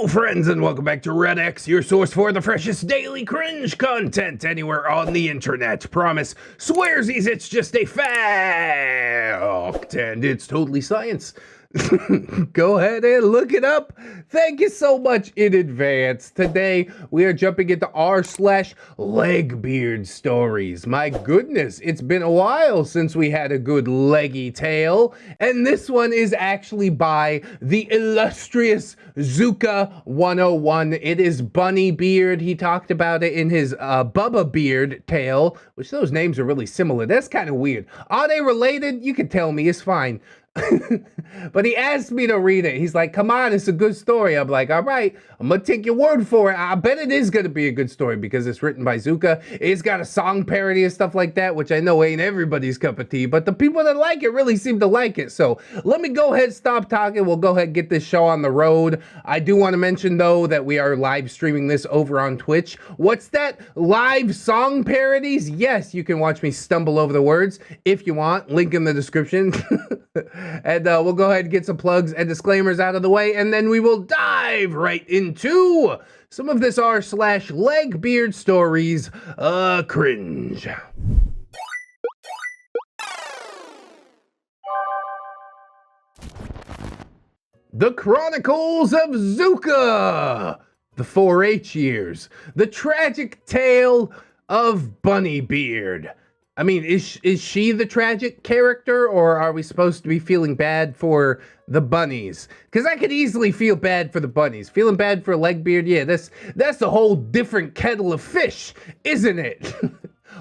Hello friends and welcome back to ReddX, your source for the freshest daily cringe content anywhere on the internet. Promise, swearsies, it's just a fact and it's totally science. Go ahead and look it up. Thank you so much in advance. Today we are jumping into r/Legbeard Stories. My goodness, it's been a while since we had a good leggy tale, and this one is actually by the illustrious Zuka 101. It is Bunnybeard. He talked about it in his Bubba Beard tale, which those names are really similar. That's kind of weird. Are they related? You can tell me, it's fine. But he asked me to read it. He's like, come on, it's a good story. I'm like, all right, I'm gonna take your word for it. I bet it is gonna be a good story because it's written by Zuka. It's got a song parody and stuff like that, which I know ain't everybody's cup of tea, but the people that like it really seem to like it. So let me go ahead, stop talking. We'll go ahead and get this show on the road. I do want to mention though that we are live streaming this over on Twitch. What's that? Live song parodies? Yes, you can watch me stumble over the words if you want. Link in the description. And we'll go ahead and get some plugs and disclaimers out of the way, and then we will dive right into some of this r/Legbeard Stories cringe. The Chronicles of Zuka, the 4-H years, the tragic tale of Bunnybeard. I mean, is she the tragic character, or are we supposed to be feeling bad for the bunnies? Because I could easily feel bad for the bunnies. Feeling bad for Legbeard, yeah, that's a whole different kettle of fish, isn't it?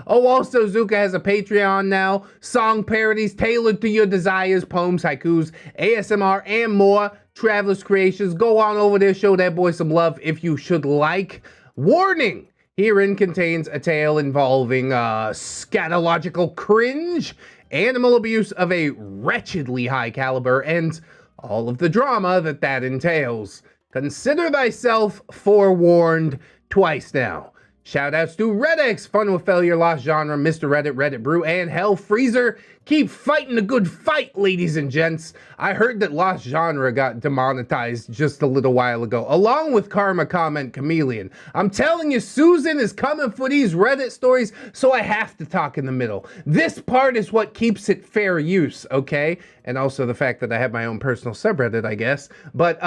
Oh, also, Zuka has a Patreon now. Song parodies tailored to your desires, poems, haikus, ASMR, and more. Traveler's Creations. Go on over there, show that boy some love if you should like. Warning! Herein contains a tale involving scatological cringe, animal abuse of a wretchedly high caliber, and all of the drama that entails. Consider thyself forewarned twice now. Shoutouts to ReddX, Fun with Failure, Lost Genre, Mr. Reddit, Reddit Brew, and Hell Freezer. Keep fighting the good fight, ladies and gents. I heard that Lost Genre got demonetized just a little while ago, along with Karma Comment Chameleon. I'm telling you, Susan is coming for these Reddit stories, so I have to talk in the middle. This part is what keeps it fair use, okay? And also the fact that I have my own personal subreddit, I guess. But,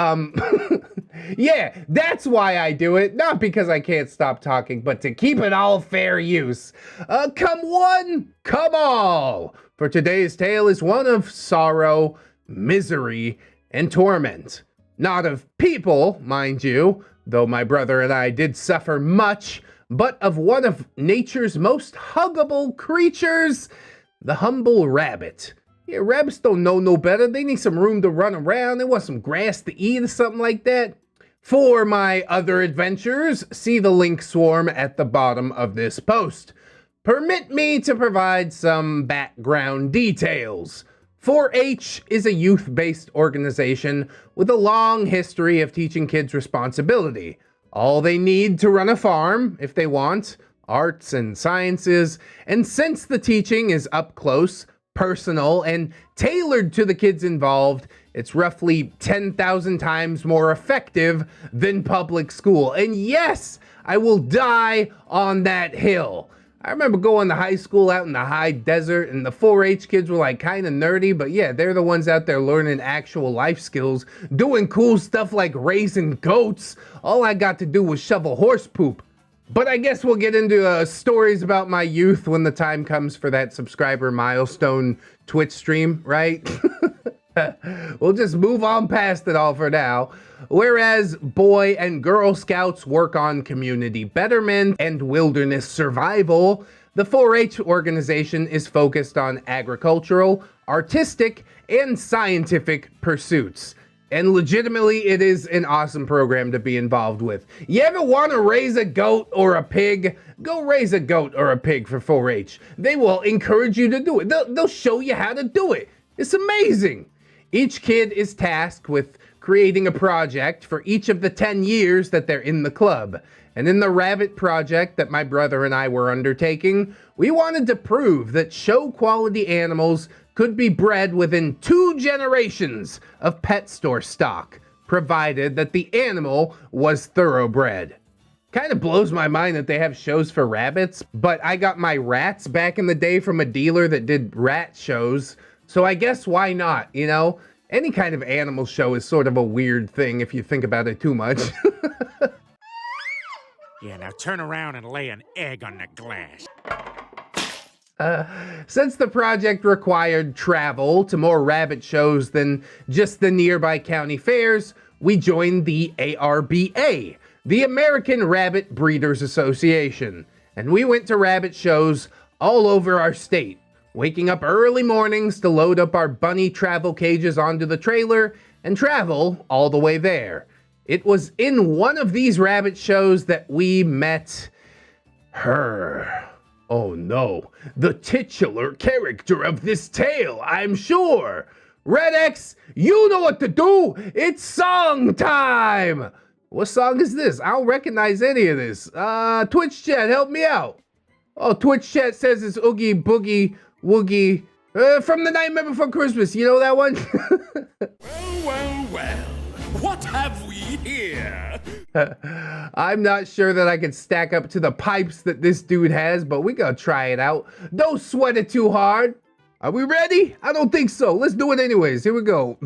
yeah, that's why I do it. Not because I can't stop talking, but to keep it all fair use. Come one, come all. For today's tale is one of sorrow, misery, and torment. Not of people, mind you, though my brother and I did suffer much, but of one of nature's most huggable creatures, the humble rabbit. Yeah, rabbits don't know no better. They need some room to run around. They want some grass to eat or something like that. For my other adventures, see the link swarm at the bottom of this post. Permit me to provide some background details. 4-H is a youth-based organization with a long history of teaching kids responsibility. All they need to run a farm, if they want, arts and sciences, and since the teaching is up close, personal, and tailored to the kids involved, it's roughly 10,000 times more effective than public school. And yes, I will die on that hill. I remember going to high school out in the high desert, and the 4-H kids were like kind of nerdy, but yeah, they're the ones out there learning actual life skills, doing cool stuff like raising goats. All I got to do was shovel horse poop. But I guess we'll get into stories about my youth when the time comes for that subscriber milestone Twitch stream, right? We'll just move on past it all for now. Whereas Boy and Girl Scouts work on community betterment and wilderness survival, the 4-H organization is focused on agricultural, artistic, and scientific pursuits. And legitimately, it is an awesome program to be involved with. You ever want to raise a goat or a pig? Go raise a goat or a pig for 4-H. They will encourage you to do it. They'll show you how to do it. It's amazing. Each kid is tasked with creating a project for each of the 10 years that they're in the club. And in the rabbit project that my brother and I were undertaking, we wanted to prove that show quality animals could be bred within 2 generations of pet store stock. provided that the animal was thoroughbred. Kind of blows my mind that they have shows for rabbits, but I got my rats back in the day from a dealer that did rat shows, so I guess why not, you know? Any kind of animal show is sort of a weird thing if you think about it too much. Yeah, now turn around and lay an egg on the glass. Since the project required travel to more rabbit shows than just the nearby county fairs, we joined the ARBA, the American Rabbit Breeders Association, and we went to rabbit shows all over our state, waking up early mornings to load up our bunny travel cages onto the trailer and travel all the way there. It was in one of these rabbit shows that we met her. Oh no, the titular character of this tale, I'm sure. ReddX, you know what to do. It's song time. What song is this? I don't recognize any of this. Twitch chat, help me out. Oh, Twitch chat says it's Oogie Boogie Woogie from The Nightmare Before Christmas. You know that one? Well. What have we here? I'm not sure that I can stack up to the pipes that this dude has, but we gotta try it out. Don't sweat it too hard. Are we ready? I don't think so. Let's do it anyways. Here we go.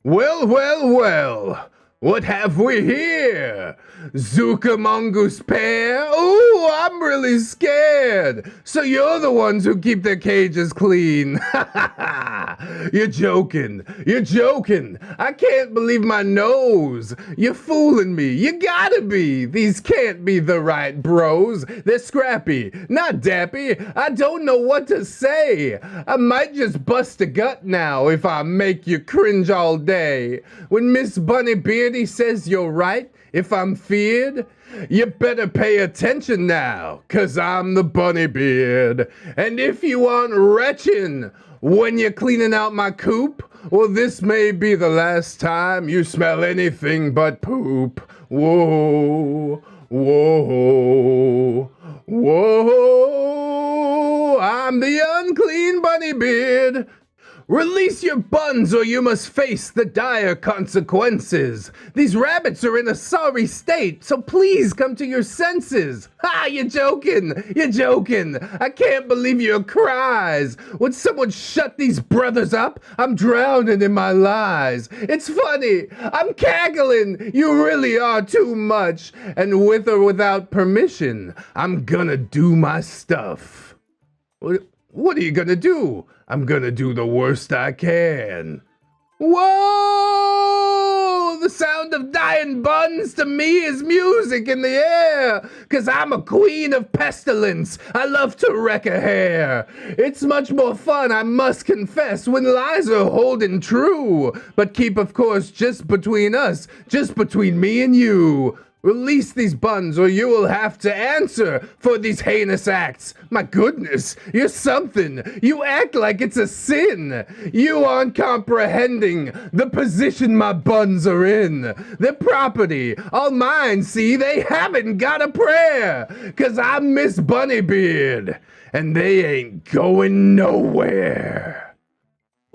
Well. What have we here? Zuka Mongoose pair? Ooh, I'm really scared. So you're the ones who keep their cages clean. You're joking. I can't believe my nose. You're fooling me. You gotta be. These can't be the right bros. They're scrappy, not dappy. I don't know what to say. I might just bust a gut now if I make you cringe all day. When Miss Bunnybeard says you're right, if I'm feared, you better pay attention now, 'cause I'm the Bunnybeard. And if you aren't retching when you're cleaning out my coop, well, this may be the last time you smell anything but poop. Whoa, I'm the unclean Bunnybeard. Release your buns or you must face the dire consequences. These rabbits are in a sorry state, so please come to your senses. Ha, you're joking. I can't believe your cries. Would someone shut these brothers up? I'm drowning in my lies. It's funny. I'm cackling. You really are too much. And with or without permission, I'm gonna do my stuff. What are you gonna do? I'm gonna do the worst I can. Whoa! The sound of dying buns to me is music in the air, 'cause I'm a queen of pestilence. I love to wreck a hair. It's much more fun, I must confess, when lies are holding true. But keep, of course, just between us, just between me and you. Release these buns or you will have to answer for these heinous acts. My goodness, you're something. You act like it's a sin. You aren't comprehending the position my buns are in. They're property, all mine, see? They haven't got a prayer, 'cause I'm Miss Bunnybeard, and they ain't going nowhere.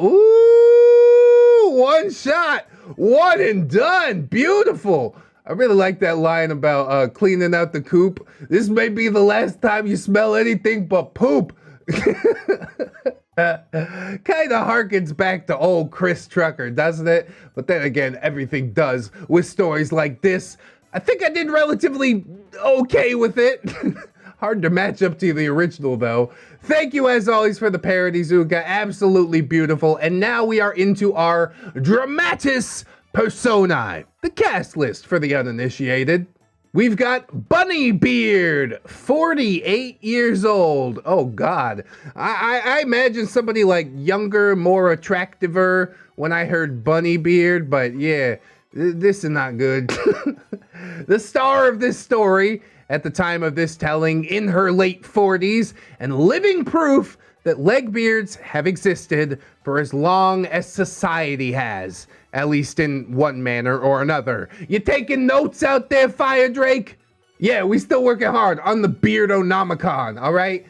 Ooh, one shot, one and done, beautiful. I really like that line about cleaning out the coop. This may be the last time you smell anything but poop. Kind of harkens back to old Chris Trucker, doesn't it? But then again, everything does with stories like this. I think I did relatively okay with it. Hard to match up to the original, though. Thank you, as always, for the parody, Zuka. Absolutely beautiful. And now we are into our dramatis personae, the cast list for the uninitiated. We've got Bunnybeard, 48 years old. Oh God, I imagine somebody like younger, more attractiver when I heard Bunnybeard, but yeah, this is not good. The star of this story at the time of this telling, in her late 40s, and living proof that Legbeards have existed for as long as society has, at least in one manner or another. You taking notes out there, Fire Drake? Yeah, we still working hard on the Beardonomicon, all right?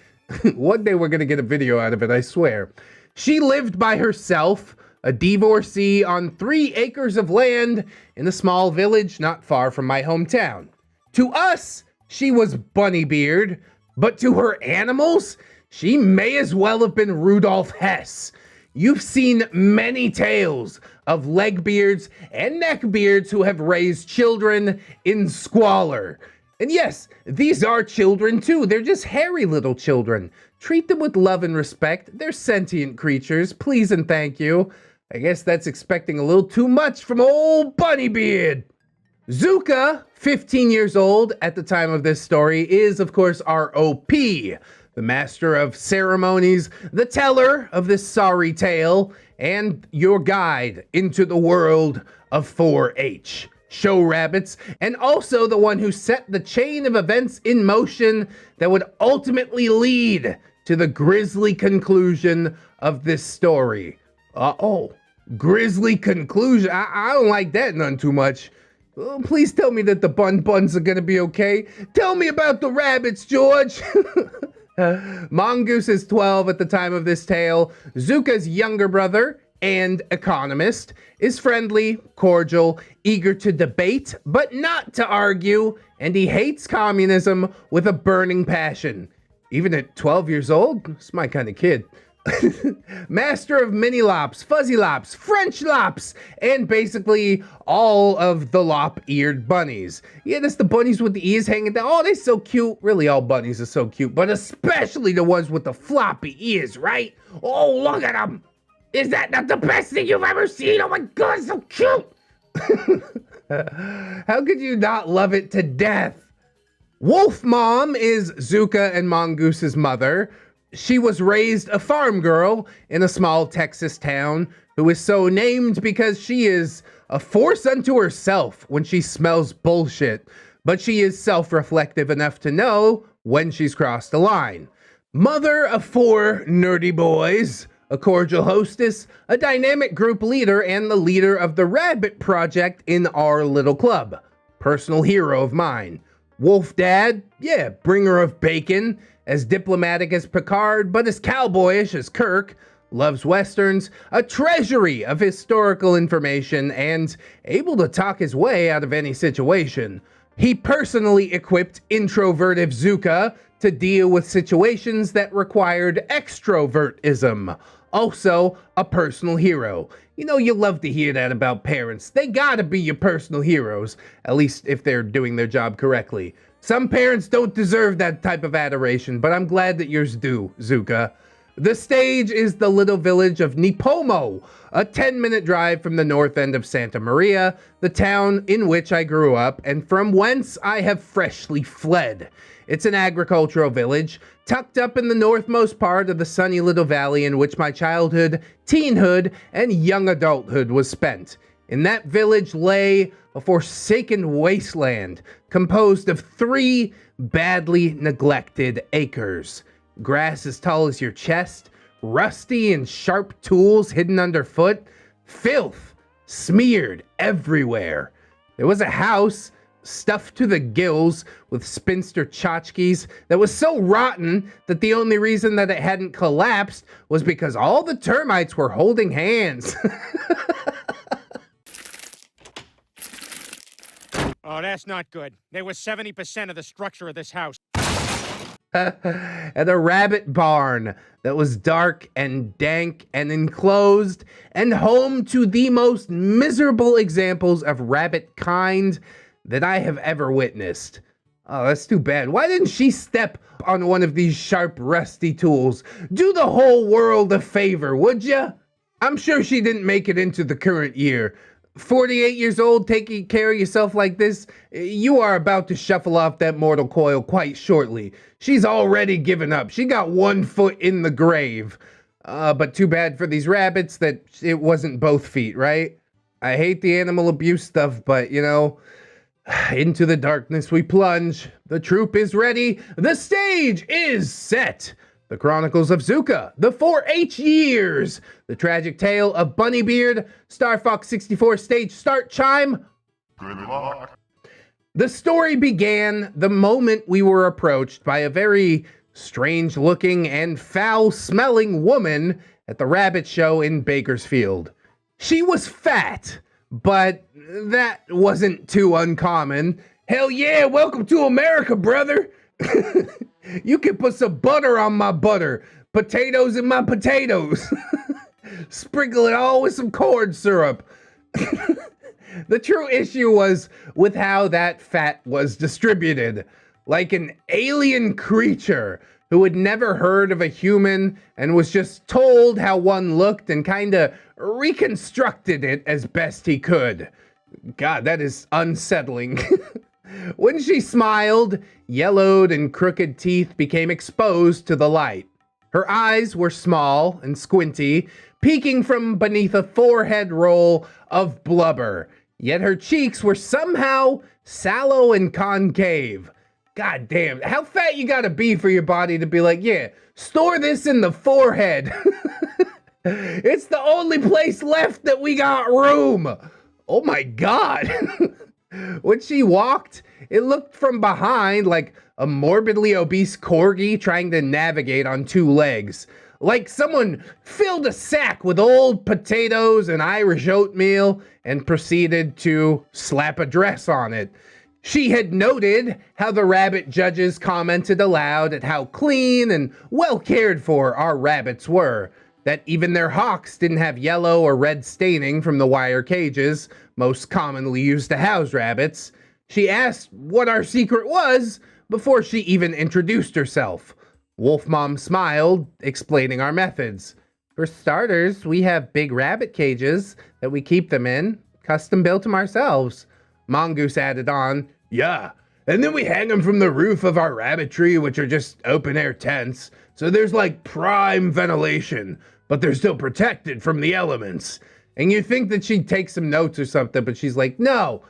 One day we're gonna get a video out of it, I swear. She lived by herself a divorcee on 3 acres of land in a small village not far from my hometown. To us, she was Bunnybeard, but to her animals, she may as well have been Rudolph Hess. You've seen many tales of Legbeards and Neckbeards who have raised children in squalor. And yes, these are children too. They're just hairy little children. Treat them with love and respect. They're sentient creatures. Please and thank you. I guess that's expecting a little too much from old Bunnybeard. Zuka, 15 years old at the time of this story, is of course our OP, the master of ceremonies, the teller of this sorry tale, and your guide into the world of 4-H. Show rabbits, and also the one who set the chain of events in motion that would ultimately lead to the grisly conclusion of this story. Grisly conclusion. I don't like that none too much. Please tell me that the buns are gonna be okay. Tell me about the rabbits, George. Mongoose is 12 at the time of this tale. Zuka's younger brother and economist is friendly, cordial, eager to debate, but not to argue, and he hates communism with a burning passion. Even at 12 years old, it's my kind of kid. Master of mini lops, fuzzy lops, French lops, and basically all of the lop-eared bunnies. Yeah, that's the bunnies with the ears hanging down. Oh, they're so cute. Really, all bunnies are so cute, but especially the ones with the floppy ears, right? Oh, look at them. Is that not the best thing you've ever seen? Oh my God, so cute. How could you not love it to death? Wolf Mom is Zuka and Mongoose's mother. She was raised a farm girl in a small Texas town who is so named because she is a force unto herself when she smells bullshit, but she is self-reflective enough to know when she's crossed a line. Mother of 4 nerdy boys, a cordial hostess, a dynamic group leader, and the leader of the Rabbit Project in our little club. Personal hero of mine. Wolf Dad, yeah, bringer of bacon, as diplomatic as Picard, but as cowboyish as Kirk, loves westerns, a treasury of historical information, and able to talk his way out of any situation. He personally equipped introverted Zuka to deal with situations that required extrovertism. Also, a personal hero. You know, you love to hear that about parents. They gotta be your personal heroes, at least if they're doing their job correctly. Some parents don't deserve that type of adoration, but I'm glad that yours do, Zuka. The stage is the little village of Nipomo, a 10-minute drive from the north end of Santa Maria, the town in which I grew up and from whence I have freshly fled. It's an agricultural village, tucked up in the northmost part of the sunny little valley in which my childhood, teenhood, and young adulthood was spent. In that village lay a forsaken wasteland composed of 3 badly neglected acres. Grass as tall as your chest, rusty and sharp tools hidden underfoot, filth smeared everywhere. There was a house stuffed to the gills with spinster tchotchkes that was so rotten that the only reason that it hadn't collapsed was because all the termites were holding hands. Oh, that's not good. There was 70% of the structure of this house. And a rabbit barn that was dark and dank and enclosed and home to the most miserable examples of rabbit kind that I have ever witnessed. Oh, that's too bad. Why didn't she step on one of these sharp, rusty tools? Do the whole world a favor, would ya? I'm sure she didn't make it into the current year. 48 years old, taking care of yourself like this, you are about to shuffle off that mortal coil quite shortly. She's already given up. She got 1 foot in the grave. But too bad for these rabbits that it wasn't both feet, right? I hate the animal abuse stuff, but you know, into the darkness we plunge. The troop is ready. The stage is set. The Chronicles of Zuka, the 4-H years, the tragic tale of Bunnybeard, Star Fox 64 stage start chime. Good luck. The story began the moment we were approached by a very strange-looking and foul-smelling woman at the rabbit show in Bakersfield. She was fat, but that wasn't too uncommon. Hell yeah, welcome to America, brother. You can put some butter on my butter, potatoes in my potatoes. Sprinkle it all with some corn syrup. The true issue was with how that fat was distributed. Like an alien creature who had never heard of a human and was just told how one looked and kinda reconstructed it as best he could. God, that is unsettling. When she smiled, yellowed and crooked teeth became exposed to the light. Her eyes were small and squinty, peeking from beneath a forehead roll of blubber. Yet her cheeks were somehow sallow and concave. God damn, how fat you gotta be for your body to be like, yeah, store this in the forehead. It's the only place left that we got room. Oh my God. When she walked, it looked from behind like a morbidly obese corgi trying to navigate on two legs. Like someone filled a sack with old potatoes and Irish oatmeal and proceeded to slap a dress on it. She had noted how the rabbit judges commented aloud at how clean and well cared for our rabbits were, that even their hocks didn't have yellow or red staining from the wire cages most commonly used to house rabbits. She asked what our secret was before she even introduced herself. Wolf Mom smiled, explaining our methods. For starters, we have big rabbit cages that we keep them in, custom built them ourselves. Mongoose added on, yeah, and then we hang them from the roof of our rabbitry, which are just open air tents, so there's like prime ventilation, but they're still protected from the elements. And you think that she'd take some notes or something, but she's like, no,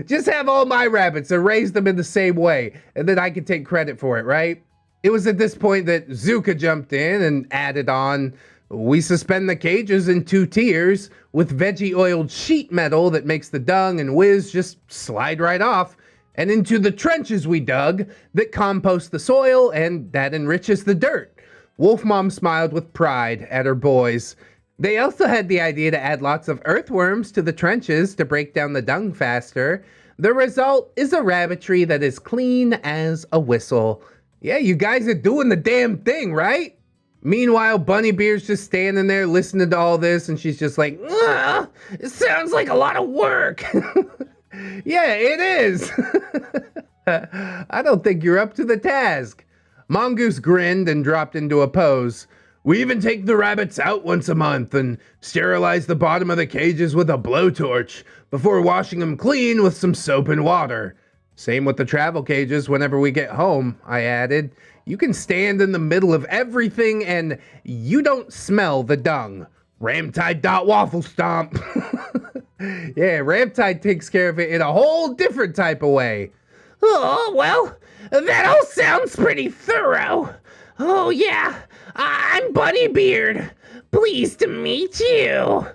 just have all my rabbits and raise them in the same way, and then I can take credit for it, right? It was at this point that Zuka jumped in and added on, we suspend the cages in 2 tiers with veggie-oiled sheet metal that makes the dung and whiz just slide right off, and into the trenches we dug that compost the soil and that enriches the dirt. Wolf Mom smiled with pride at her boys. They also had the idea to add lots of earthworms to the trenches to break down the dung faster. The result is a rabbitry that is clean as a whistle. Yeah, you guys are doing the damn thing, right? Meanwhile, Bunnybeard's just standing there listening to all this, and she's just like, it sounds like a lot of work. Yeah, it is. I don't think you're up to the task. Mongoose grinned and dropped into a pose. We even take the rabbits out once a month and sterilize the bottom of the cages with a blowtorch before washing them clean with some soap and water. Same with the travel cages whenever we get home, I added. You can stand in the middle of everything and you don't smell the dung. Ramtide.waffle stomp. Yeah, Ramtide takes care of it in a whole different type of way. Oh, well, that all sounds pretty thorough. Oh, yeah, I'm Bunnybeard. Pleased to meet you.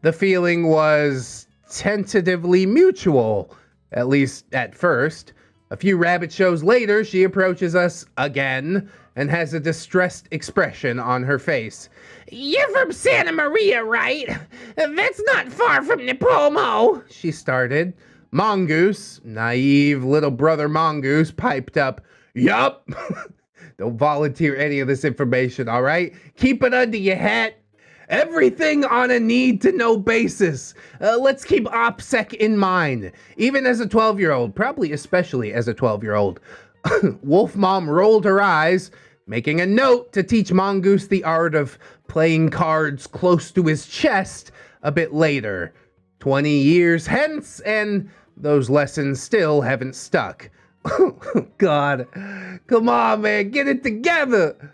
The feeling was tentatively mutual, at least at first. A few rabbit shows later, she approaches us again and has a distressed expression on her face. You're from Santa Maria, right? That's not far from Nipomo, she started. Mongoose, naive little brother Mongoose, piped up, yup. Don't volunteer any of this information, all right? Keep it under your hat. Everything on a need-to-know basis. Let's keep OPSEC in mind, even as a 12-year-old, probably especially as a 12-year-old. Wolf Mom rolled her eyes, making a note to teach Mongoose the art of playing cards close to his chest a bit later. 20 years hence, and those lessons still haven't stuck. God, come on, man, get it together.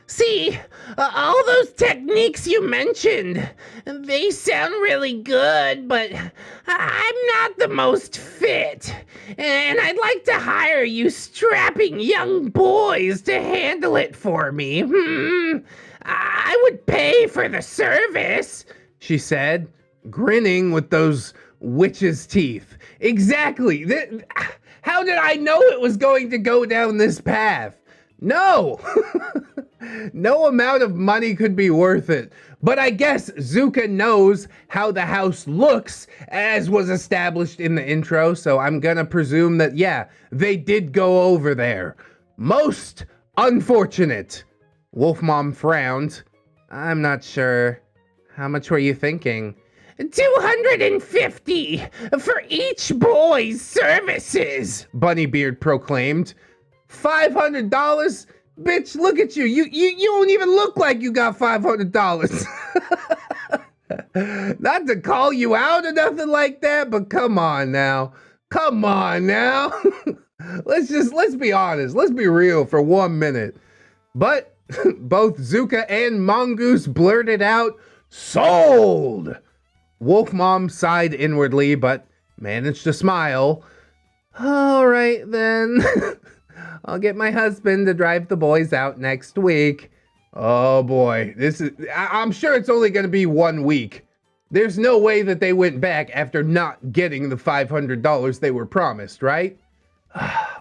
See, all those techniques you mentioned, they sound really good, but I'm not the most fit. And I'd like to hire you strapping young boys to handle it for me. I would pay for the service, she said, grinning with those witch's teeth. Exactly. How did I know it was going to go down this path? No! No amount of money could be worth it. But I guess Zuka knows how the house looks, as was established in the intro, so I'm gonna presume that, yeah, they did go over there. Most unfortunate. Wolf Mom frowned. I'm not sure. How much were you thinking? 250 for each boy's services, Bunnybeard proclaimed. $500? Bitch, look at you. You don't even look like you got $500. Not to call you out or nothing like that, but come on now. Come on now. Let's be honest. Let's be real for 1 minute. But both Zuka and Mongoose blurted out, "Sold!" Wolf Mom sighed inwardly, but managed to smile. All right, then. I'll get my husband to drive the boys out next week. Oh boy, I'm sure it's only going to be 1 week. There's no way that they went back after not getting the $500 they were promised, right?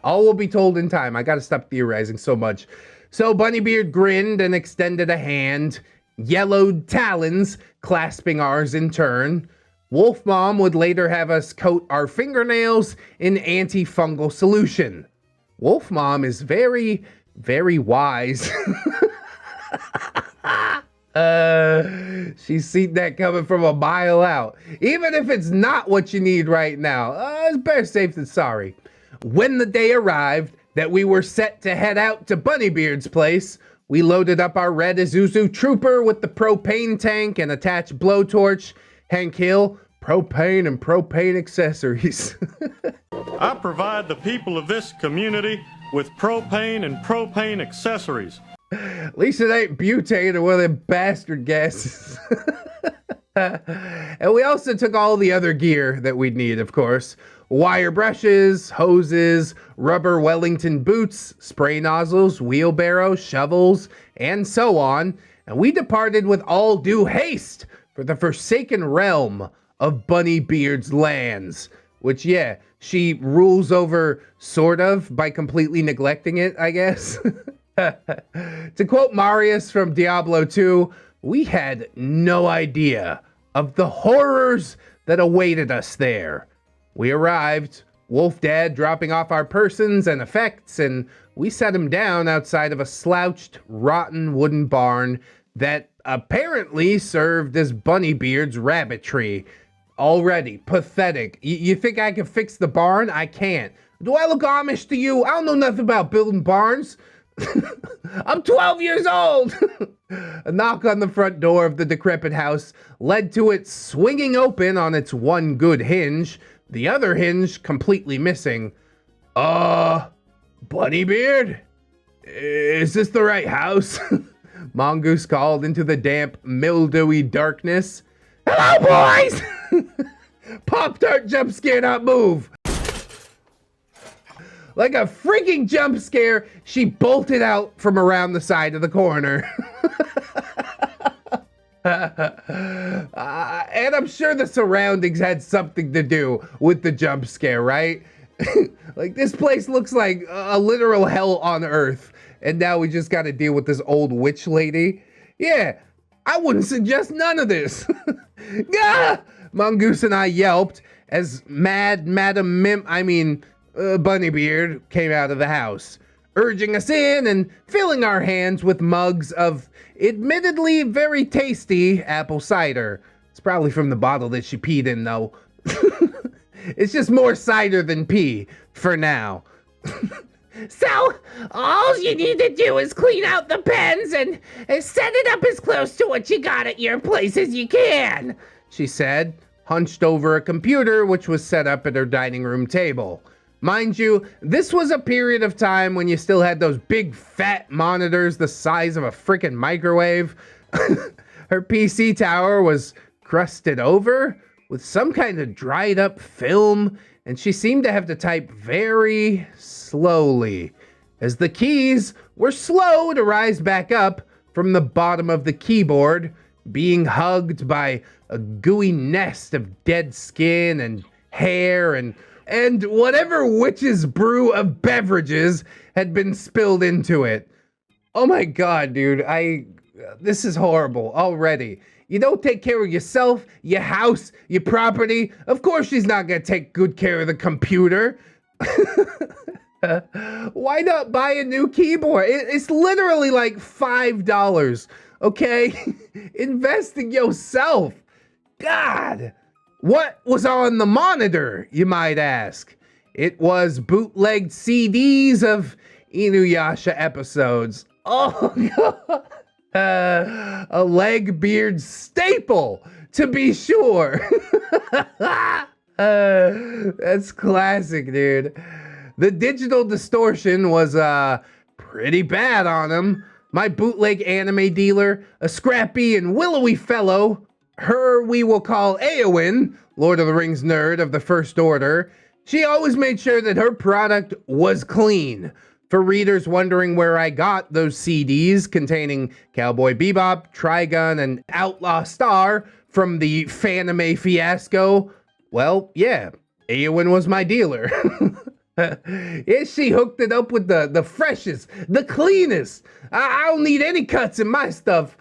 All will be told in time. I got to stop theorizing so much. So Bunnybeard grinned and extended a hand, yellowed talons clasping ours in turn. Wolf Mom would later have us coat our fingernails in antifungal solution. Wolf Mom is very, very wise. She's seen that coming from a mile out. Even if it's not what you need right now, it's better safe than sorry. When the day arrived that we were set to head out to Bunnybeard's place, we loaded up our red Isuzu Trooper with the propane tank and attached blowtorch. Hank Hill, propane and propane accessories. I provide the people of this community with propane and propane accessories. At least it ain't butane or one of them bastard gases. And we also took all the other gear that we'd need, of course. Wire brushes, hoses, rubber Wellington boots, spray nozzles, wheelbarrow, shovels, and so on. And we departed with all due haste for the forsaken realm of Bunnybeard's lands. Which, yeah, she rules over, sort of, by completely neglecting it, I guess. To quote Marius from Diablo 2, we had no idea of the horrors that awaited us there. We arrived, Wolf Dad dropping off our persons and effects, and we set him down outside of a slouched, rotten wooden barn that apparently served as Bunnybeard's rabbitry. Already pathetic. You think I can fix the barn? I can't. Do I look Amish to you? I don't know nothing about building barns. I'm 12 years old. A knock on the front door of the decrepit house led to it swinging open on its one good hinge, the other hinge completely missing. Bunnybeard? Is this the right house? Mongoose called into the damp, mildewy darkness. Hello, boys! Pop-Tart jump scare, not move. Like a freaking jump scare, she bolted out from around the side of the corner. And I'm sure the surroundings had something to do with the jump scare, right? Like, this place looks like a literal hell on earth. And now we just got to deal with this old witch lady. Yeah, I wouldn't suggest none of this. Gah! Mongoose and I yelped as Bunnybeard came out of the house, urging us in and filling our hands with mugs of admittedly very tasty apple cider. It's probably from the bottle that she peed in, though. It's just more cider than pee, for now. So, all you need to do is clean out the pens and set it up as close to what you got at your place as you can, she said, hunched over a computer which was set up at her dining room table. Mind you, this was a period of time when you still had those big fat monitors the size of a frickin' microwave. Her PC tower was crusted over with some kind of dried up film, and she seemed to have to type very slowly, as the keys were slow to rise back up from the bottom of the keyboard, being hugged by a gooey nest of dead skin and hair and and whatever witch's brew of beverages had been spilled into it. Oh my god, dude, this is horrible already. You don't take care of yourself, your house, your property. Of course she's not gonna take good care of the computer. Why not buy a new keyboard? It's literally like $5, okay? Invest in yourself. God. What was on the monitor, you might ask? It was bootlegged CDs of Inuyasha episodes. Oh, God. A Legbeard staple, to be sure. That's classic, dude. The digital distortion was pretty bad on him. My bootleg anime dealer, a scrappy and willowy fellow, her we will call Eowyn, Lord of the Rings nerd of the First Order, she always made sure that her product was clean. For readers wondering where I got those CDs containing Cowboy Bebop, Trigun, and Outlaw Star from the Fanime fiasco, well, yeah, Eowyn was my dealer. Yeah, she hooked it up with the freshest, the cleanest. I don't need any cuts in my stuff.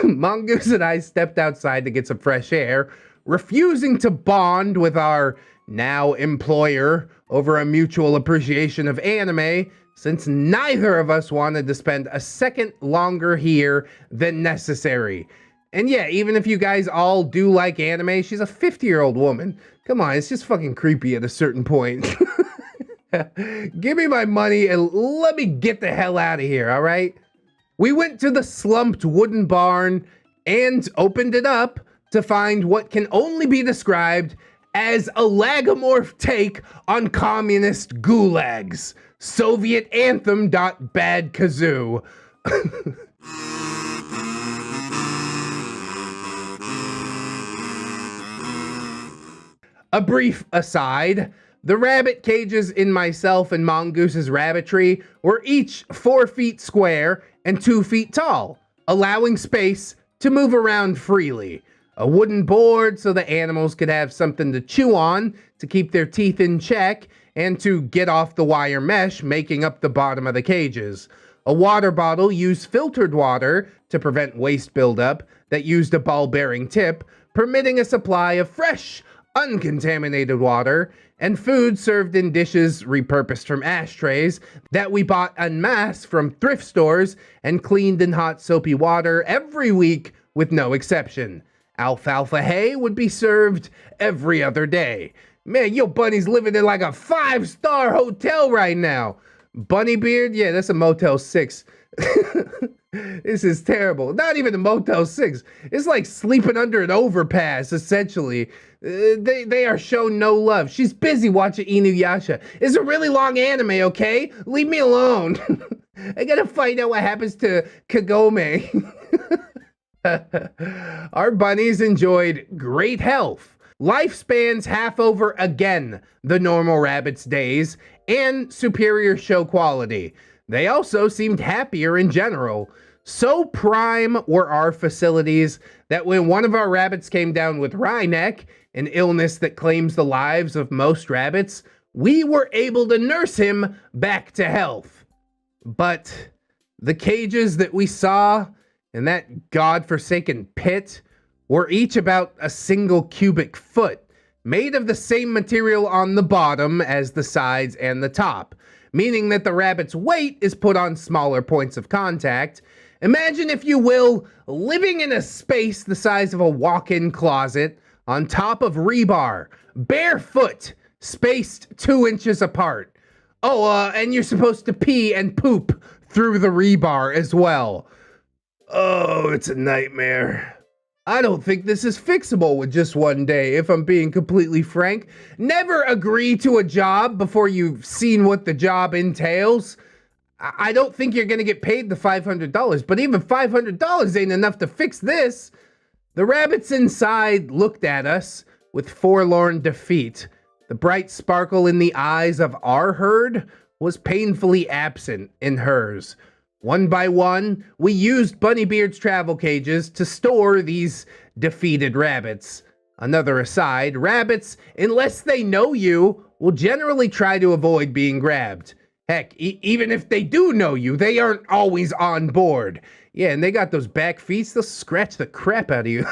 Mongoose and I stepped outside to get some fresh air, refusing to bond with our now employer over a mutual appreciation of anime, since neither of us wanted to spend a second longer here than necessary. And yeah, even if you guys all do like anime, she's a 50-year-old woman. Come on, it's just fucking creepy at a certain point. Give me my money and let me get the hell out of here, all right? We went to the slumped wooden barn and opened it up to find what can only be described as a lagomorph take on communist gulags. Soviet anthem. Bad kazoo. A brief aside, the rabbit cages in myself and Mongoose's rabbitry were each 4 feet square and 2 feet tall, allowing space to move around freely. A wooden board so the animals could have something to chew on to keep their teeth in check and to get off the wire mesh making up the bottom of the cages. A water bottle used filtered water to prevent waste buildup that used a ball-bearing tip, permitting a supply of fresh, uncontaminated water, and food served in dishes repurposed from ashtrays that we bought en masse from thrift stores and cleaned in hot soapy water every week with no exception. Alfalfa hay would be served every other day. Man, yo Bunny's living in like a 5-star hotel right now. Bunnybeard? Yeah, that's a Motel 6. This is terrible. Not even a Motel 6. It's like sleeping under an overpass, essentially. They are shown no love. She's busy watching Inuyasha. It's a really long anime, okay? Leave me alone. I gotta find out what happens to Kagome. Our bunnies enjoyed great health, lifespans half over again the normal rabbit's days, and superior show quality. They also seemed happier in general. So prime were our facilities that when one of our rabbits came down with wry neck, an illness that claims the lives of most rabbits, we were able to nurse him back to health. But the cages that we saw in that godforsaken pit were each about a single cubic foot, made of the same material on the bottom as the sides and the top, meaning that the rabbit's weight is put on smaller points of contact. Imagine, if you will, living in a space the size of a walk-in closet on top of rebar, barefoot, spaced 2 inches apart. Oh, and you're supposed to pee and poop through the rebar as well. Oh, it's a nightmare. I don't think this is fixable with just one day, if I'm being completely frank. Never agree to a job before you've seen what the job entails. I don't think you're gonna get paid the $500, but even $500 ain't enough to fix this. The rabbits inside looked at us with forlorn defeat. The bright sparkle in the eyes of our herd was painfully absent in hers. One by one, we used Bunnybeard's travel cages to store these defeated rabbits. Another aside, rabbits, unless they know you, will generally try to avoid being grabbed. Heck, even if they do know you, they aren't always on board. Yeah, and they got those back feet, they'll scratch the crap out of you.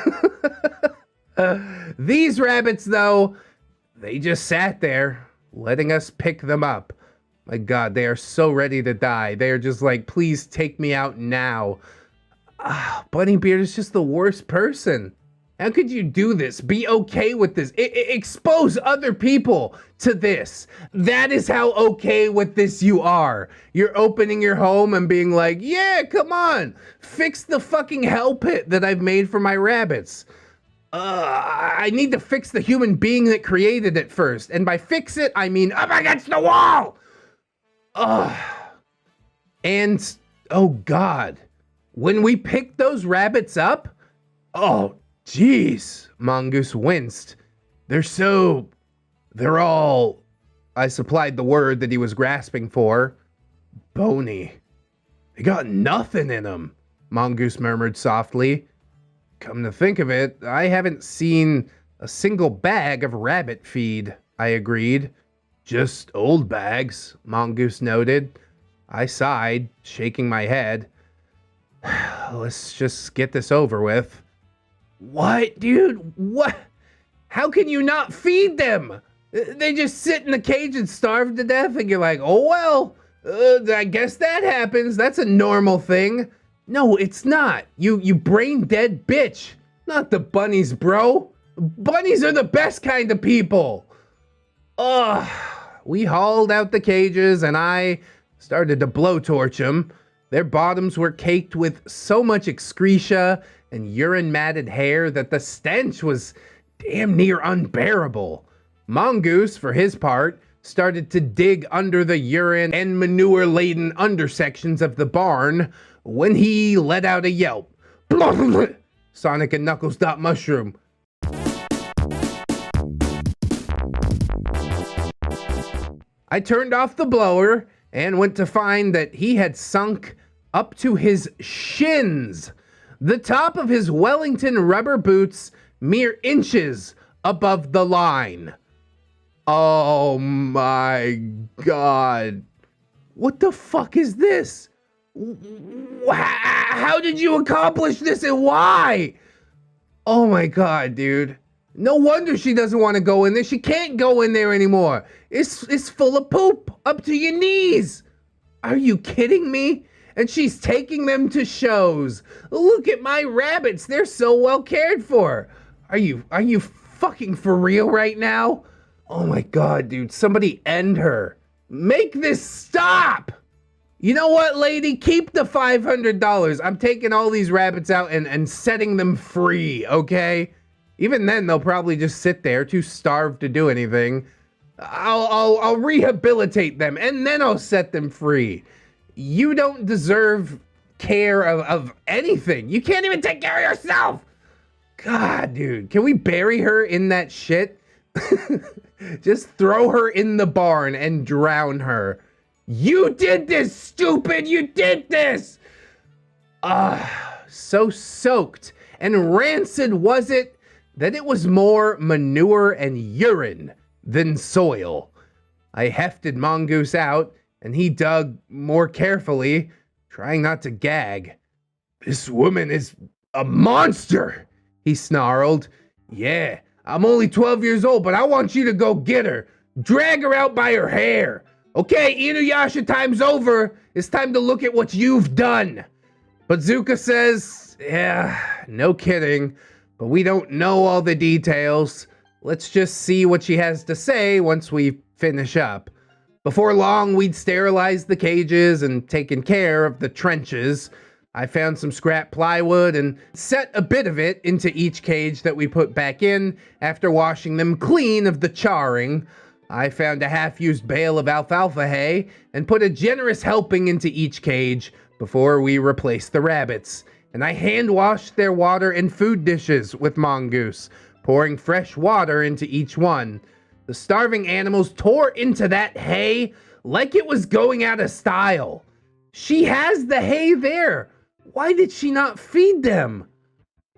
These rabbits, though, they just sat there, letting us pick them up. My God, they are so ready to die. They are just like, please take me out now. Bunnybeard is just the worst person. How could you do this? Be okay with this. Expose other people to this. That is how okay with this you are. You're opening your home and being like, yeah, come on. Fix the fucking hell pit that I've made for my rabbits. I need to fix the human being that created it first. And by fix it, I mean up against the wall. And, oh God, when we picked those rabbits up, oh, jeez, Mongoose winced. They're all, I supplied the word that he was grasping for, bony. They got nothing in them, Mongoose murmured softly. Come to think of it, I haven't seen a single bag of rabbit feed, I agreed. Just old bags, Mongoose noted. I sighed, shaking my head. Let's just get this over with. What, dude? What? How can you not feed them? They just sit in the cage and starve to death, and you're like, oh, well, I guess that happens. That's a normal thing. No, it's not. You brain dead bitch. Not the bunnies, bro. Bunnies are the best kind of people. We hauled out the cages, and I started to blowtorch them. Their bottoms were caked with so much excreta and urine-matted hair that the stench was damn near unbearable. Mongoose, for his part, started to dig under the urine and manure-laden undersections of the barn when he let out a yelp. Sonic and Knuckles dot mushroom. I turned off the blower and went to find that he had sunk up to his shins, the top of his Wellington rubber boots mere inches above the line. Oh my God. What the fuck is this? How did you accomplish this and why? Oh my God, dude. No wonder she doesn't want to go in there. She can't go in there anymore. It's full of poop up to your knees. Are you kidding me? And she's taking them to shows. Look at my rabbits. They're so well cared for. Are you fucking for real right now? Oh my God, dude. Somebody end her. Make this stop. You know what, lady? Keep the $500. I'm taking all these rabbits out and setting them free, okay? Even then, they'll probably just sit there, too starved to do anything. I'll rehabilitate them, and then I'll set them free. You don't deserve care of anything. You can't even take care of yourself. God, dude, can we bury her in that shit? Just throw her in the barn and drown her. You did this, stupid! You did this! So soaked and rancid was it that it was more manure and urine than soil. I hefted Mongoose out, and he dug more carefully, trying not to gag. This woman is a monster, he snarled. Yeah, I'm only 12 years old, but I want you to go get her. Drag her out by her hair. Okay, Inuyasha time's over. It's time to look at what you've done. But Zuka says, yeah, no kidding, but we don't know all the details. Let's just see what she has to say once we finish up. Before long, we'd sterilized the cages and taken care of the trenches. I found some scrap plywood and set a bit of it into each cage that we put back in after washing them clean of the charring. I found a half-used bale of alfalfa hay and put a generous helping into each cage before we replaced the rabbits. And I hand-washed their water and food dishes with Mongoose, pouring fresh water into each one. The starving animals tore into that hay like it was going out of style. She has the hay there. Why did she not feed them?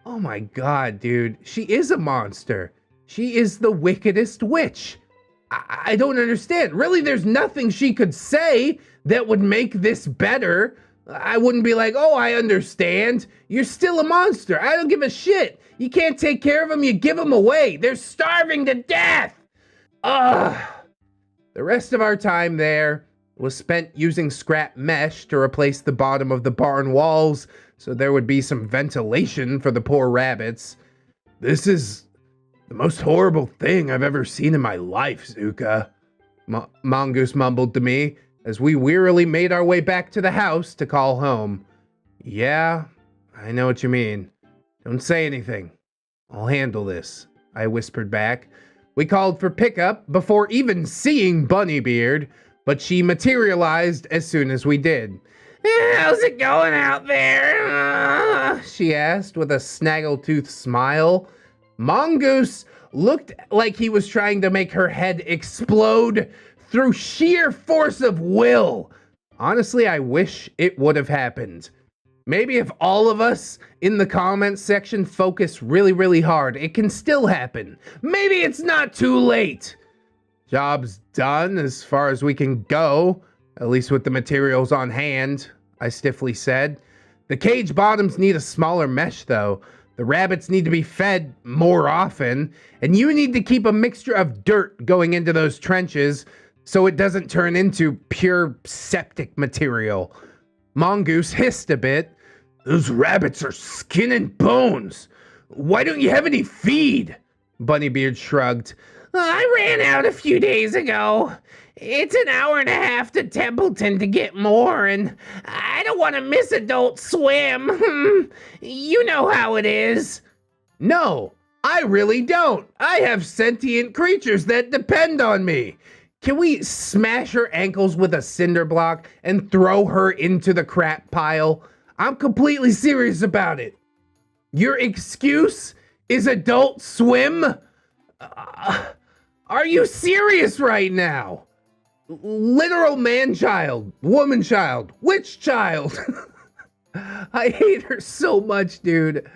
Oh my God, dude. She is a monster. She is the wickedest witch. I don't understand. Really, there's nothing she could say that would make this better. I wouldn't be like, oh, I understand. You're still a monster. I don't give a shit. You can't take care of them, you give them away. They're starving to death. Ugh. The rest of our time there was spent using scrap mesh to replace the bottom of the barn walls so there would be some ventilation for the poor rabbits. This is the most horrible thing I've ever seen in my life, Zuka, Mongoose mumbled to me as we wearily made our way back to the house to call home. Yeah, I know what you mean. Don't say anything. I'll handle this, I whispered back. We called for pickup before even seeing Bunnybeard, but she materialized as soon as we did. How's it going out there? She asked with a snaggletooth smile. Mongoose looked like he was trying to make her head explode through sheer force of will. Honestly, I wish it would have happened. Maybe if all of us in the comments section focus really, really hard, it can still happen. Maybe it's not too late. Job's done as far as we can go, at least with the materials on hand, I stiffly said. The cage bottoms need a smaller mesh though. The rabbits need to be fed more often, and you need to keep a mixture of dirt going into those trenches so it doesn't turn into pure septic material. Mongoose hissed a bit. Those rabbits are skin and bones. Why don't you have any feed? Bunnybeard shrugged. I ran out a few days ago. It's an hour and a half to Templeton to get more, and I don't want to miss Adult Swim. You know how it is. No, I really don't. I have sentient creatures that depend on me. Can we smash her ankles with a cinder block and throw her into the crap pile? I'm completely serious about it. Your excuse is Adult Swim? Are you serious right now? Literal man-child, woman-child, witch-child. I hate her so much, dude.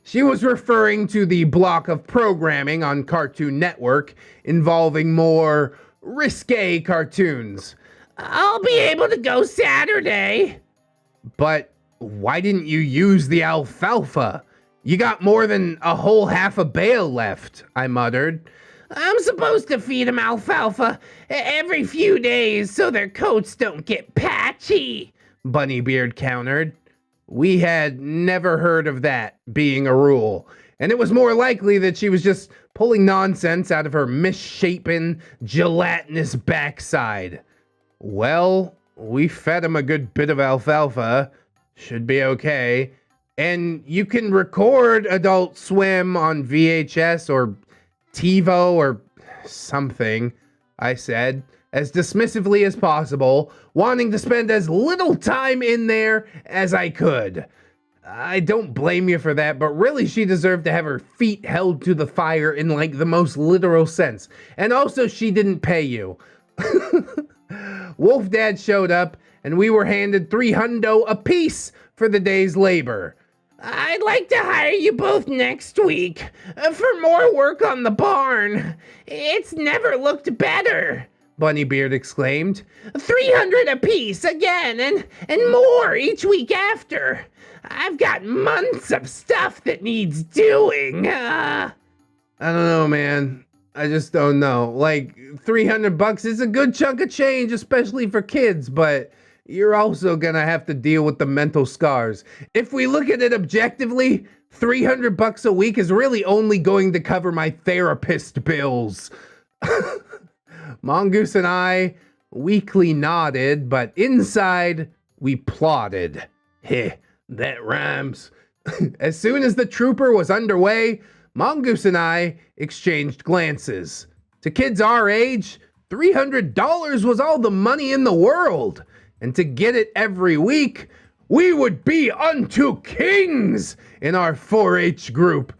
She was referring to the block of programming on Cartoon Network involving more risque cartoons. I'll be able to go Saturday. But why didn't you use the alfalfa? You got more than a whole half a bale left, I muttered. I'm supposed to feed them alfalfa every few days so their coats don't get patchy, Bunnybeard countered. We had never heard of that being a rule, and it was more likely that she was just pulling nonsense out of her misshapen, gelatinous backside. Well, we fed him a good bit of alfalfa. Should be okay. And you can record Adult Swim on VHS or TiVo or something, I said, as dismissively as possible, wanting to spend as little time in there as I could. I don't blame you for that, but really she deserved to have her feet held to the fire in like the most literal sense. And also she didn't pay you. Wolf Dad showed up and we were handed $300 apiece for the day's labor. I'd like to hire you both next week for more work on the barn. It's never looked better, Bunnybeard exclaimed. 300 apiece again and more each week after. I've got months of stuff that needs doing. I don't know, man. I just don't know. Like, $300 is a good chunk of change, especially for kids, but you're also gonna have to deal with the mental scars. If we look at it objectively, $300 a week is really only going to cover my therapist bills. Mongoose and I weakly nodded, but inside we plotted. Heh, that rhymes. As soon as the trooper was underway, Mongoose and I exchanged glances. To kids our age, $300 was all the money in the world. And to get it every week, we would be unto kings in our 4-H group.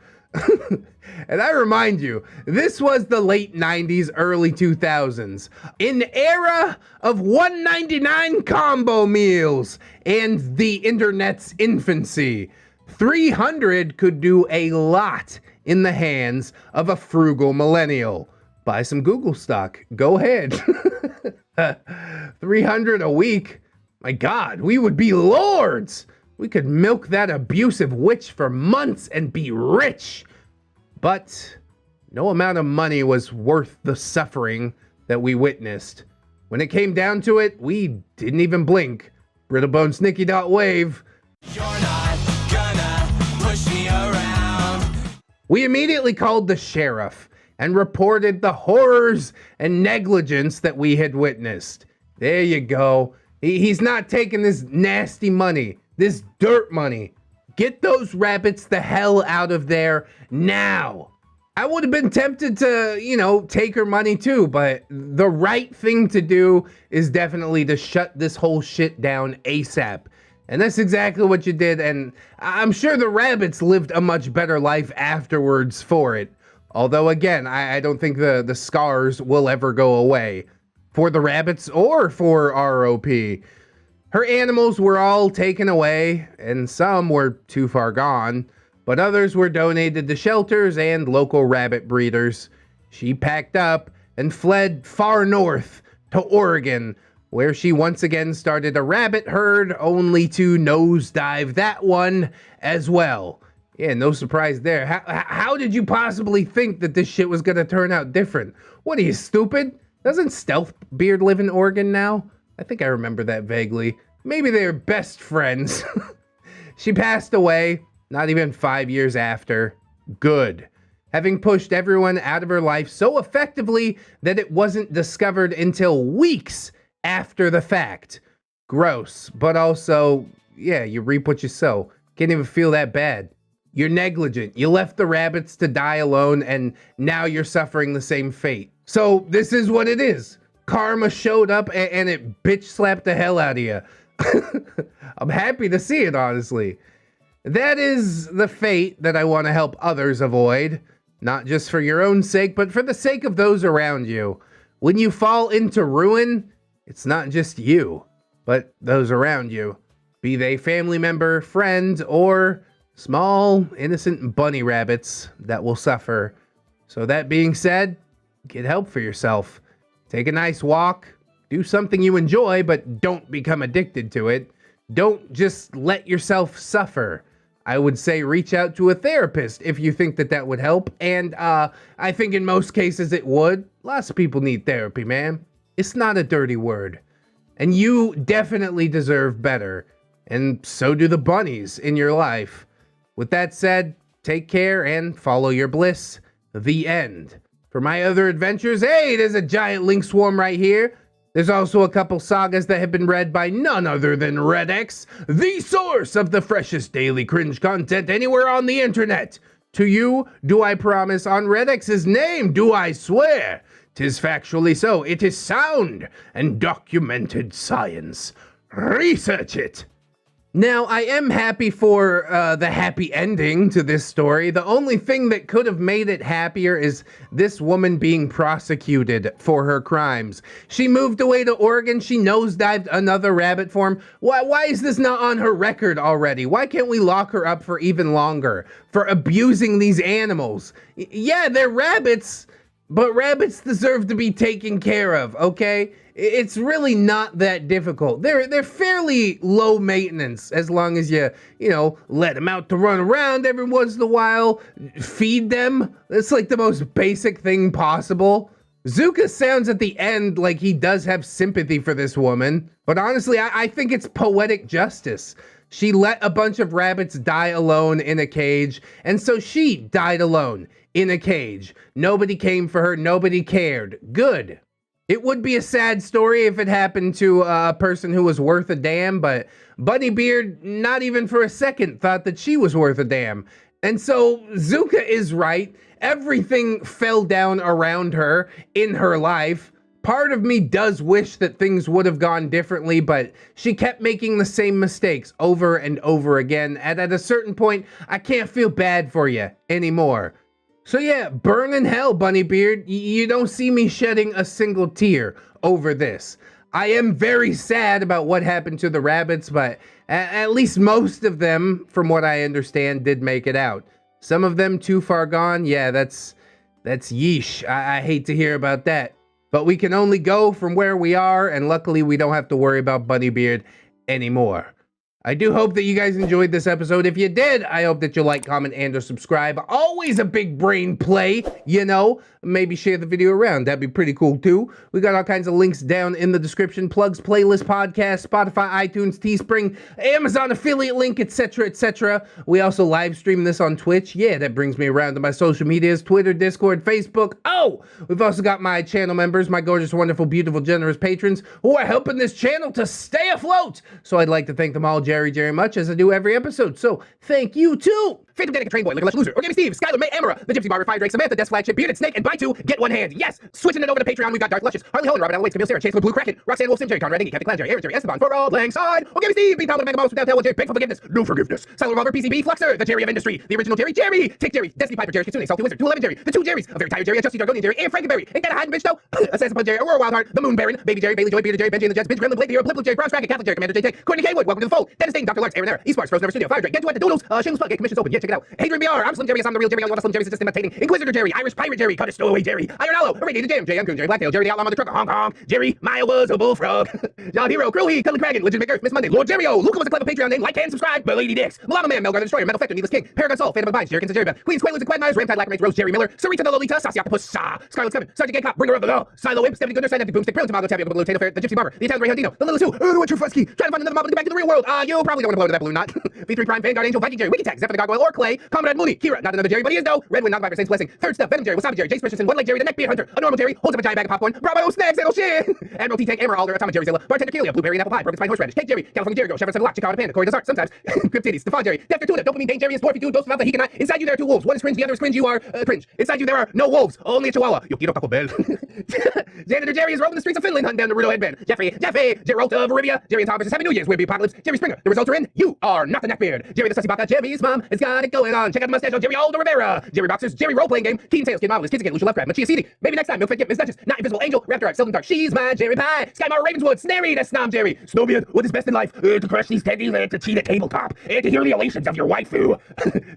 And I remind you, this was the late 90s, early 2000s. An era of $1.99 combo meals and the internet's infancy. 300 could do a lot in the hands of a frugal millennial. buy some Google stock. Go ahead. 300 a week. My God, we would be lords. We could milk that abusive witch for months and be rich. But no amount of money was worth the suffering that we witnessed. When it came down to it, we didn't even blink. Brittlebonesnicky.wave. You're not gonna push me around. We immediately called the sheriff and reported the horrors and negligence that we had witnessed. There you go. He's not taking this nasty money, this dirt money. Get those rabbits the hell out of there now. I would have been tempted to, take her money too, but the right thing to do is definitely to shut this whole shit down ASAP. And that's exactly what you did, and I'm sure the rabbits lived a much better life afterwards for it. Although, again, I don't think the scars will ever go away. For the rabbits or for ROP. Her animals were all taken away, and some were too far gone, but others were donated to shelters and local rabbit breeders. She packed up and fled far north to Oregon, where she once again started a rabbit herd, only to nosedive that one as well. Yeah, no surprise there. How did you possibly think that this shit was gonna turn out different? What are you, stupid? Doesn't Stealthbeard live in Oregon now? I think I remember that vaguely. Maybe they're best friends. She passed away, not even 5 years after. Good. Having pushed everyone out of her life so effectively that it wasn't discovered until weeks after the fact. Gross, but also, yeah, you reap what you sow. Can't even feel that bad. You're negligent. You left the rabbits to die alone, and now you're suffering the same fate. So this is what it is. Karma showed up and it bitch slapped the hell out of you. I'm happy to see it, honestly. That is the fate that I want to help others avoid. Not just for your own sake, but for the sake of those around you. When you fall into ruin, it's not just you, but those around you. Be they family member, friend, or small, innocent bunny rabbits that will suffer. So that being said, get help for yourself. Take a nice walk. Do something you enjoy, but don't become addicted to it. Don't just let yourself suffer. I would say reach out to a therapist if you think that would help. And I think in most cases it would. Lots of people need therapy, man. It's not a dirty word. And you definitely deserve better. And so do the bunnies in your life. With that said, take care and follow your bliss. The end. For my other adventures, hey, there's a giant link swarm right here. There's also a couple sagas that have been read by none other than ReddX, the source of the freshest daily cringe content anywhere on the internet. To you, do I promise on ReddX's name, do I swear? 'Tis factually so, it is sound and documented science. Research it. Now, I am happy for the happy ending to this story. The only thing that could have made it happier is this woman being prosecuted for her crimes. She moved away to Oregon. She nosedived another rabbit farm. Why is this not on her record already? Why can't we lock her up for even longer for abusing these animals? Yeah, they're rabbits, but rabbits deserve to be taken care of, okay? It's really not that difficult. They're fairly low maintenance as long as you let them out to run around every once in a while, feed them. It's like the most basic thing possible. Zuka sounds at the end like he does have sympathy for this woman, but honestly, I think it's poetic justice. She let a bunch of rabbits die alone in a cage, and so she died alone in a cage. Nobody came for her, nobody cared. Good. It would be a sad story if it happened to a person who was worth a damn, but Bunnybeard, not even for a second, thought that she was worth a damn. And so Zuka is right. Everything fell down around her in her life. Part of me does wish that things would have gone differently, but she kept making the same mistakes over and over again. And at a certain point, I can't feel bad for you anymore. So yeah, burn in hell, Bunnybeard. You don't see me shedding a single tear over this. I am very sad about what happened to the rabbits, but at least most of them, from what I understand, did make it out. Some of them too far gone, yeah, that's That's yeesh. I hate to hear about that. But we can only go from where we are, and luckily we don't have to worry about Bunnybeard anymore. I do hope that you guys enjoyed this episode. If you did, I hope that you like, comment, and or subscribe. Always a big brain play, you know. Maybe share the video around. That'd be pretty cool, too. We got all kinds of links down in the description. Plugs, playlist, podcast, Spotify, iTunes, Teespring, Amazon affiliate link, etc., etc. We also live stream this on Twitch. Yeah, that brings me around to my social medias, Twitter, Discord, Facebook. Oh, we've also got my channel members, my gorgeous, wonderful, beautiful, generous patrons who are helping this channel to stay afloat. So I'd like to thank them all very much, as I do every episode. So thank you, too. Phantom Danica, Train Boy, Liquor Loser, Origami Steve, Skylar, May, Amara, The Gypsy Barber, Fire Drake, Samantha, Death Flagship, Bearded Snake, and buy two, get one hand. Yes! Switching it over to Patreon, we've got Dark Luscious, Harley Holland, Robert Allen Waits, Camille Sarah, Chase Blue Kraken, Roxanne Wolf, Sim, Jerry, Conrad, Dingy, Captain Clan, Jerry, Aaron, Jerry, Esteban, for all blank side, Origami Steve, Beat Power, Mega Mouse, Without Tail, Jerry, Beg for Forgiveness, No Forgiveness, Silent Revolver, PCB, Fluxer, The Jerry of Industry, The Original Jerry, Jerry, Tick Jerry, Destiny Piper, Jerry, Kitsune, Salty Wizard, 211 Jerry, The Two Jerrys, A Very Tired Jerry, A Trusty Dargonian Jerry, and Frankenberry, Ain't Got a Hiding Bitch Though, Assassin Punch Jerry, Aurora Wildheart, The Moon Baron, Baby Jerry, Bailey Joy, Bearded Jerry, Benji and the Jets, Bitch Gremlin, Blade Hero, Blip Jerry, Bronze Dragon, Catholic Jerry, Commander J Tech, Courtney Kaywood, Welcome to the Fold, Dennis Dane, Dr. Larks, Aaron Era, Esports, Rose Never Studio, Fire Drake, Get to at the Doodles, Shameless Plug, Get Commissions Open, yeah, check it out, Hadrian BR, I'm Slim Jerry, I'm the Real Jerry, I want Slim Jerry's assistant imitating, Inquisitor Jerry, Irish Pirate Jerry, Cut a Stowaway Jerry, Iron Hollow, Irradiated Jam, J.M. Coon, Jerry Blacktail, Jerry the Outlaw, Mother Trucker, Hong Kong, Jerry, Maya was a bullfrog, John Hero, Crowley, Cuddling Kraken, Legitimate Earth, Miss Monday, Lord Jerry-O, Luca was a clever Patreon name, like and subscribe, Lady Dix, Milano Man, Melgar the Destroyer, Metal Factor, Needless King, Paragon Soul, Phantom of Vines, Jerkins and Jerry Beth, Queens, Quaaludes and Quagmires, Ramtide, Lacramates, Rose, Jerry Miller, Sarita the Lolita, Sassy Octopus, Scarlet Seven, Sergeant Gay Cop, Bringer of the Law, Silo Imp, Stephanie Goodner, Empty Boomstick, Pearl Tomago, Tabby, Blue Tato Fair, The Gypsy Barber, The Italian Ray Hundino, The Little Sue, the Witcher Fusky, trying to find another mob to get back to the real world, you probably don't want to blow to that balloon, not, V3 Prime, Vanguard, Angel, Viking Jerry, Wiki Tag, Zephyr the Gargoyle, or Clay, Comrade Mooney, Kira, not another Jerry, but he is though, Redwind, not Viper, Saints Blessing, Third Step, Venom Jerry, Wasabi Jerry, Jace Christensen, One Leg Jerry, The Neckbeard Hunter, a normal Jerry, holds up a giant bag of popcorn, Bravo, Snacks, and shit, Admiral T-Tank, Amber Alder, Atomic Jerry Zilla, Bartender Kelia, Blueberry and Apple Pie, Broken Spine Horseradish, Cake Jerry, California Jerry Go, Shepherd Seven Lock, Chicago Panda, Corey Desart, sometimes, Cryptides, Stefan Jerry, Defter Tuna, Dopamine Dane Jerry, and Dwarfy Dude, Dose Mouth, the Heek and I, inside you there are two wolves, one is cringe, the other is cringe, you are, cringe, inside you there are no wolves, only a chihuahua, you quiero Taco Bell, Janitor Jerry is roaming the streets of Finland, hunting down the Rudo headband, Jeffy, Geralta of Arabia, Jerry and Tom versus Happy New Year's, Weird Apocalypse, Jerry Springer, the results are in, you are not the Neckbeard, Jerry the Sussy Baka, Jerry's mom has got it going on, check out the mustache on Jerry Aldo Rivera, Jerry Boxers, Jerry Role-Playing Game, Keen Tails, Kid Marvelous, Kids Again, Lucia Lovecraft, Machia CD, maybe next time, Milk Fed Gift, Miss Duchess, Not Invisible Angel, Raptor Arc, Sylvan Dark, She's my Jerry Pie, Skymar Ravenswood, Snary, that's Snom Jerry, Snowbeard, what is best in life, to crush these teddies and to cheat at tabletop, and to hear the elations of your waifu,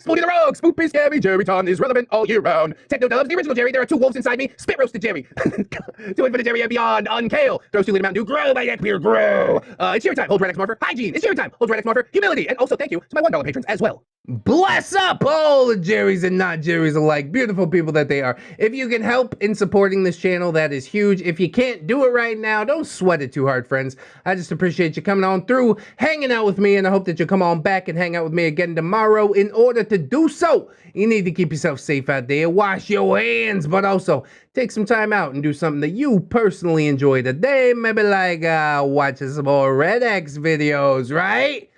Spooky the Rogue, Spoopy Scary, Jerry Tom is relevant all year round, Techno Dubs, the original Jerry, there are two wolves inside me, Spit Roasted Jerry, to Infinite Jerry and beyond, Unkale, throws 2 Liter Mountain Dew, grow by Neckbeard, grow, it's your time, hold ReddX Morpher, Hygiene, it's your time, hold ReddX Morpher, Humility, and also thank you to my $1 patrons as well. Bless up all the Jerrys and not Jerrys alike, beautiful people that they are. If you can help in supporting this channel, that is huge. If you can't do it right now, don't sweat it too hard, friends. I just appreciate you coming on through, hanging out with me, and I hope that you come on back and hang out with me again tomorrow. In order to do so, you need to keep yourself safe out there, wash your hands, but also take some time out and do something that you personally enjoy today. Maybe like watching some more ReddX videos, right?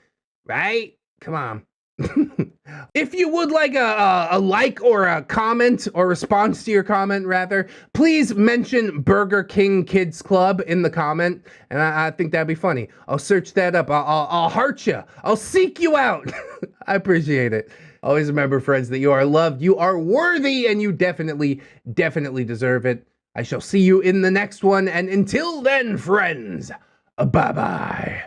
Right? Come on. If you would like a like or a comment or response to your comment, rather, please mention Burger King Kids Club in the comment, and I think that'd be funny. I'll search that up. I'll heart you. I'll seek you out. I appreciate it. Always remember, friends, that you are loved, you are worthy, and you definitely deserve it. I shall see you in the next one, and until then, friends, bye-bye.